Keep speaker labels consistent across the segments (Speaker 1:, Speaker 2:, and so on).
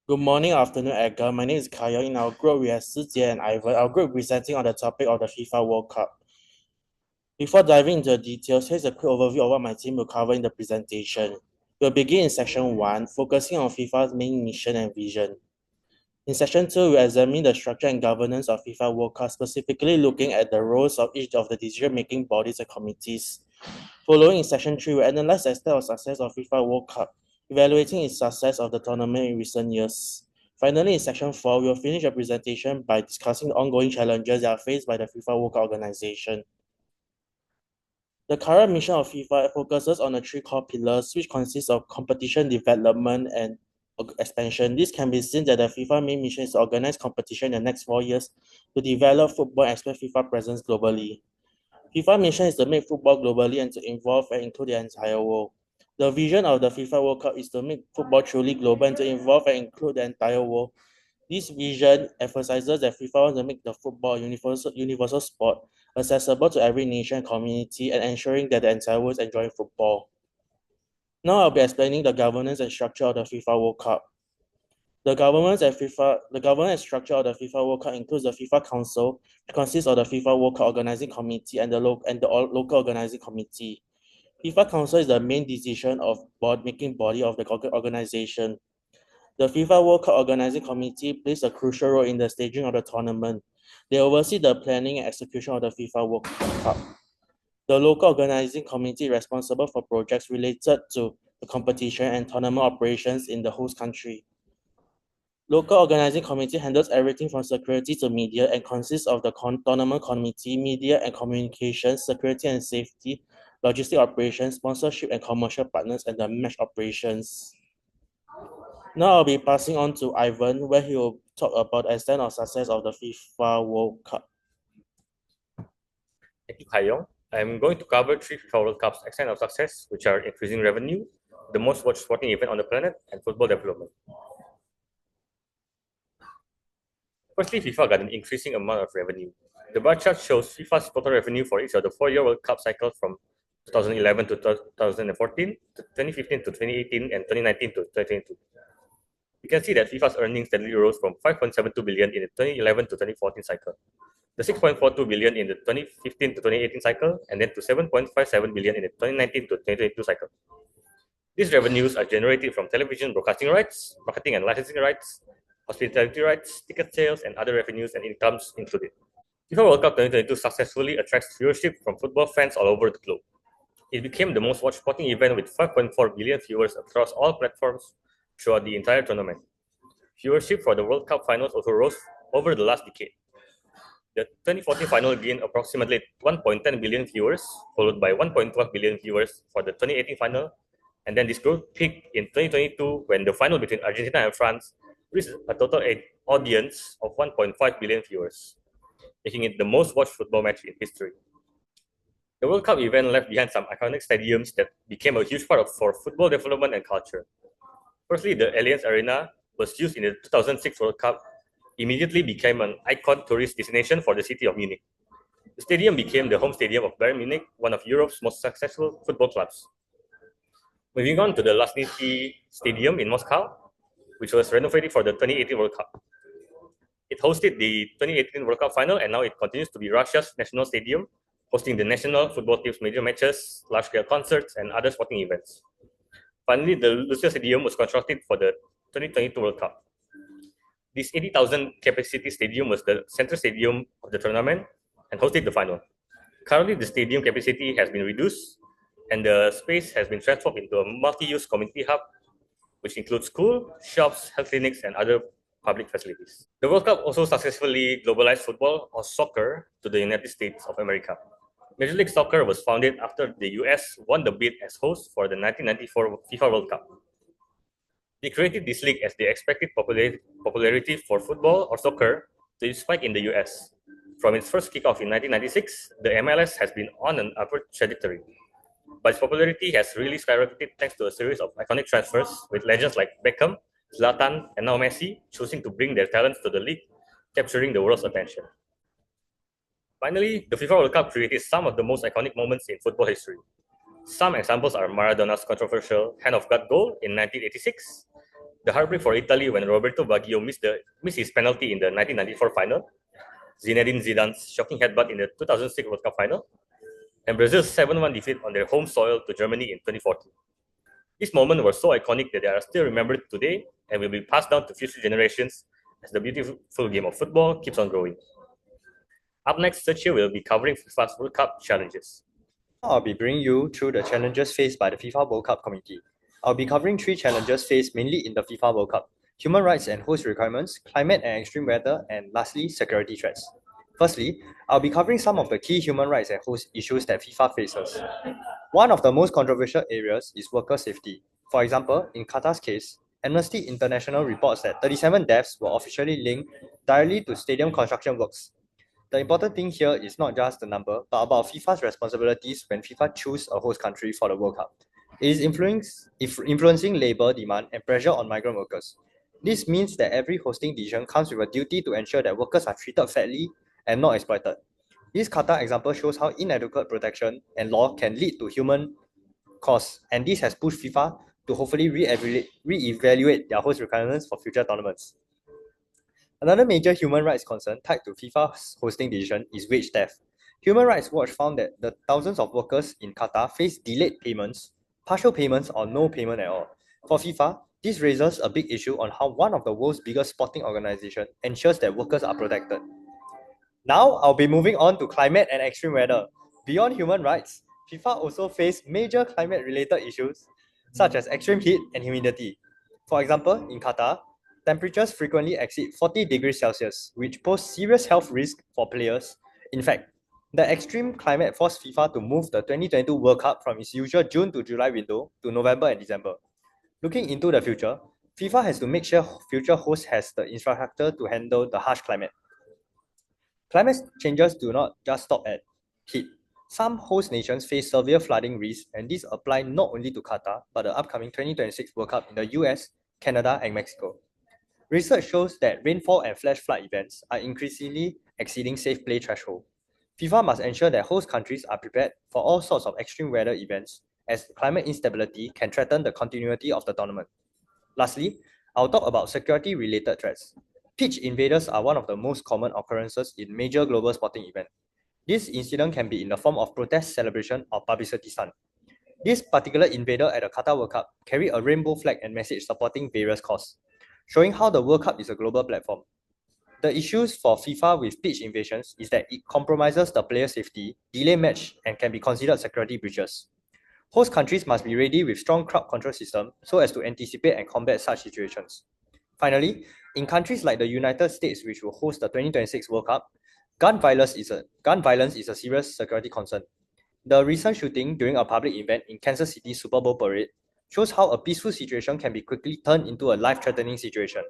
Speaker 1: Good morning, afternoon, Edgar. My name is Kyle. In our group, we have Sijie and Ivan. Our group presenting on the topic of the FIFA World Cup. Before diving into the details, here's a quick overview of what my team will cover in the presentation. We'll begin in section 1, focusing on FIFA's main mission and vision. In section 2, we'll examine the structure and governance of FIFA World Cup, specifically looking at the roles of each of the decision-making bodies and committees. Following in section 3, we'll analyze the extent of success of FIFA World Cup, evaluating its success of the tournament in recent years. Finally, in section 4, we will finish the presentation by discussing the ongoing challenges that are faced by the FIFA World Cup organization. The current mission of FIFA focuses on the three core pillars, which consist of competition development and expansion. This can be seen that the FIFA main mission is to organize competition in the next 4 years to develop football and expand FIFA presence globally. FIFA mission is to make football globally and to involve and include the entire world. The vision of the FIFA World Cup is to make football truly global and to involve and include the entire world. This vision emphasizes that FIFA wants to make the football a universal sport, accessible to every nation and community, and ensuring that the entire world is enjoying football. Now I'll be explaining the governance and structure of the FIFA World Cup. The governance and structure of the FIFA World Cup includes the FIFA Council, which consists of the FIFA World Cup Organizing Committee and the local organizing committee. FIFA Council is the main decision of making body of the organization. The FIFA World Cup Organizing Committee plays a crucial role in the staging of the tournament. They oversee the planning and execution of the FIFA World Cup. The local organizing committee is responsible for projects related to the competition and tournament operations in the host country. Local organizing committee handles everything from security to media and consists of the tournament committee, media and communications, security and safety, logistic operations, sponsorship and commercial partners, and the match operations. Now I'll be passing on to Ivan, where he will talk about the extent of success of the FIFA World Cup.
Speaker 2: Thank you, Hayong. I'm going to cover three FIFA World Cup's extent of success, which are increasing revenue, the most watched sporting event on the planet, and football development. Firstly, FIFA got an increasing amount of revenue. The bar chart shows FIFA's total revenue for each of the 4-year World Cup cycles from 2011 to 2014, to 2015 to 2018, and 2019 to 2022. You can see that FIFA's earnings steadily rose from 5.72 billion in the 2011 to 2014 cycle, the 6.42 billion in the 2015 to 2018 cycle, and then to 7.57 billion in the 2019 to 2022 cycle. These revenues are generated from television broadcasting rights, marketing and licensing rights, hospitality rights, ticket sales, and other revenues and incomes included. FIFA World Cup 2022 successfully attracts viewership from football fans all over the globe. It became the most watched sporting event with 5.4 billion viewers across all platforms throughout the entire tournament. Viewership for the World Cup finals also rose over the last decade. The 2014 final gained approximately 1.10 billion viewers, followed by 1.12 billion viewers for the 2018 final, and then this growth peaked in 2022 when the final between Argentina and France reached a total audience of 1.5 billion viewers, making it the most watched football match in history. The World Cup event left behind some iconic stadiums that became a huge part for football development and culture. Firstly, the Allianz Arena was used in the 2006 World Cup, immediately became an icon tourist destination for the city of Munich. The stadium became the home stadium of Bayern Munich, one of Europe's most successful football clubs. Moving on to the Luzhniki Stadium in Moscow, which was renovated for the 2018 World Cup. It hosted the 2018 World Cup final, and now it continues to be Russia's national stadium, hosting the national football team's major matches, large-scale concerts, and other sporting events. Finally, the Lucia Stadium was constructed for the 2022 World Cup. This 80,000 capacity stadium was the central stadium of the tournament and hosted the final. Currently, the stadium capacity has been reduced, and the space has been transformed into a multi-use community hub, which includes schools, shops, health clinics, and other public facilities. The World Cup also successfully globalized football, or soccer, to the United States of America. Major League Soccer was founded after the US won the bid as host for the 1994 FIFA World Cup. They created this league as they expected popularity for football or soccer to spike in the US. From its first kickoff in 1996, the MLS has been on an upward trajectory. But its popularity has really skyrocketed thanks to a series of iconic transfers with legends like Beckham, Zlatan, and now Messi choosing to bring their talents to the league, capturing the world's attention. Finally, the FIFA World Cup created some of the most iconic moments in football history. Some examples are Maradona's controversial hand of God goal in 1986, The heartbreak for Italy when Roberto Baggio missed his penalty in the 1994 final, Zinedine Zidane's shocking headbutt in the 2006 World Cup final, and Brazil's 7-1 defeat on their home soil to Germany in 2014. These moments were so iconic that they are still remembered today and will be passed down to future generations as the beautiful game of football keeps on growing. Up next, Sergio will be covering FIFA's World Cup challenges.
Speaker 3: Now I'll be bringing you through the challenges faced by the FIFA World Cup committee. I'll be covering three challenges faced mainly in the FIFA World Cup: human rights and host requirements, climate and extreme weather, and lastly, security threats. Firstly, I'll be covering some of the key human rights and host issues that FIFA faces. One of the most controversial areas is worker safety. For example, in Qatar's case, Amnesty International reports that 37 deaths were officially linked directly to stadium construction works. The important thing here is not just the number, but about FIFA's responsibilities when FIFA choose a host country for the World Cup. It is influencing labor demand and pressure on migrant workers. This means that every hosting decision comes with a duty to ensure that workers are treated fairly and not exploited. This Qatar example shows how inadequate protection and law can lead to human costs, and this has pushed FIFA to hopefully re-evaluate their host requirements for future tournaments. Another major human rights concern tied to FIFA's hosting decision is wage theft. Human Rights Watch found that the thousands of workers in Qatar face delayed payments, partial payments, or no payment at all. For FIFA, this raises a big issue on how one of the world's biggest sporting organizations ensures that workers are protected. Now, I'll be moving on to climate and extreme weather. Beyond human rights, FIFA also faced major climate-related issues such as extreme heat and humidity. For example, in Qatar, temperatures frequently exceed 40 degrees Celsius, which pose serious health risks for players. In fact, the extreme climate forced FIFA to move the 2022 World Cup from its usual June to July window to November and December. Looking into the future, FIFA has to make sure future hosts has the infrastructure to handle the harsh climate. Climate changes do not just stop at heat. Some host nations face severe flooding risks, and these apply not only to Qatar, but the upcoming 2026 World Cup in the US, Canada, and Mexico. Research shows that rainfall and flash flood events are increasingly exceeding safe play threshold. FIFA must ensure that host countries are prepared for all sorts of extreme weather events, as climate instability can threaten the continuity of the tournament. Lastly, I'll talk about security-related threats. Pitch invaders are one of the most common occurrences in major global sporting events. This incident can be in the form of protest, celebration, or publicity stunt. This particular invader at the Qatar World Cup carried a rainbow flag and message supporting various causes, showing how the World Cup is a global platform. The issues for FIFA with pitch invasions is that it compromises the player safety, delay match, and can be considered security breaches. Host countries must be ready with strong crowd control systems so as to anticipate and combat such situations. Finally, in countries like the United States, which will host the 2026 World Cup, gun violence is a serious security concern. The recent shooting during a public event in Kansas City Super Bowl parade shows how a peaceful situation can be quickly turned into a life-threatening situation.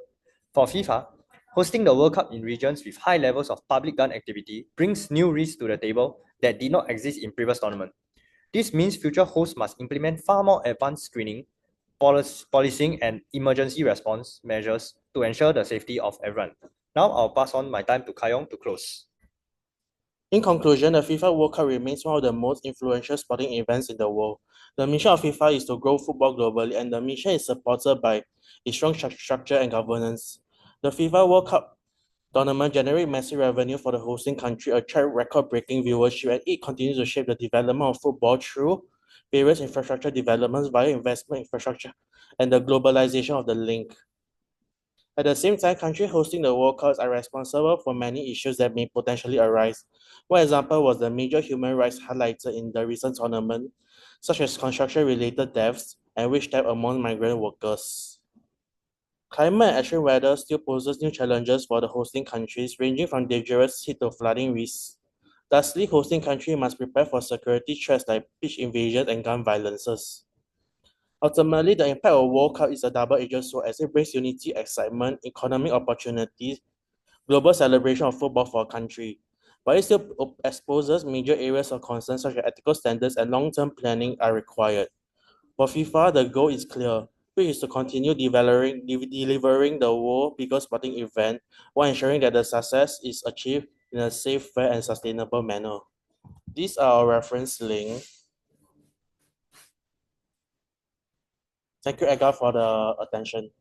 Speaker 3: For FIFA, hosting the World Cup in regions with high levels of public gun activity brings new risks to the table that did not exist in previous tournaments. This means future hosts must implement far more advanced screening, policing, and emergency response measures to ensure the safety of everyone. Now I'll pass on my time to Kayong to close.
Speaker 1: In conclusion, the FIFA World Cup remains one of the most influential sporting events in the world. The mission of FIFA is to grow football globally, and the mission is supported by a strong structure and governance. The FIFA World Cup tournament generates massive revenue for the hosting country, attract record-breaking viewership, and it continues to shape the development of football through various infrastructure developments via investment infrastructure and the globalization of the link. At the same time, countries hosting the World Cups are responsible for many issues that may potentially arise. One example was the major human rights highlighted in the recent tournament, such as construction-related deaths and wage theft among migrant workers. Climate and extreme weather still poses new challenges for the hosting countries, ranging from dangerous heat to flooding risks. Thusly, hosting countries must prepare for security threats like pitch invasions and gun violences. Ultimately, the impact of World Cup is a double-edged sword as it brings unity, excitement, economic opportunities, global celebration of football for a country. But it still exposes major areas of concern such as ethical standards and long-term planning are required. For FIFA, the goal is clear, which is to continue delivering the world's biggest sporting event while ensuring that the success is achieved in a safe, fair, and sustainable manner. These are our reference links. Thank you, Edgar, for the attention.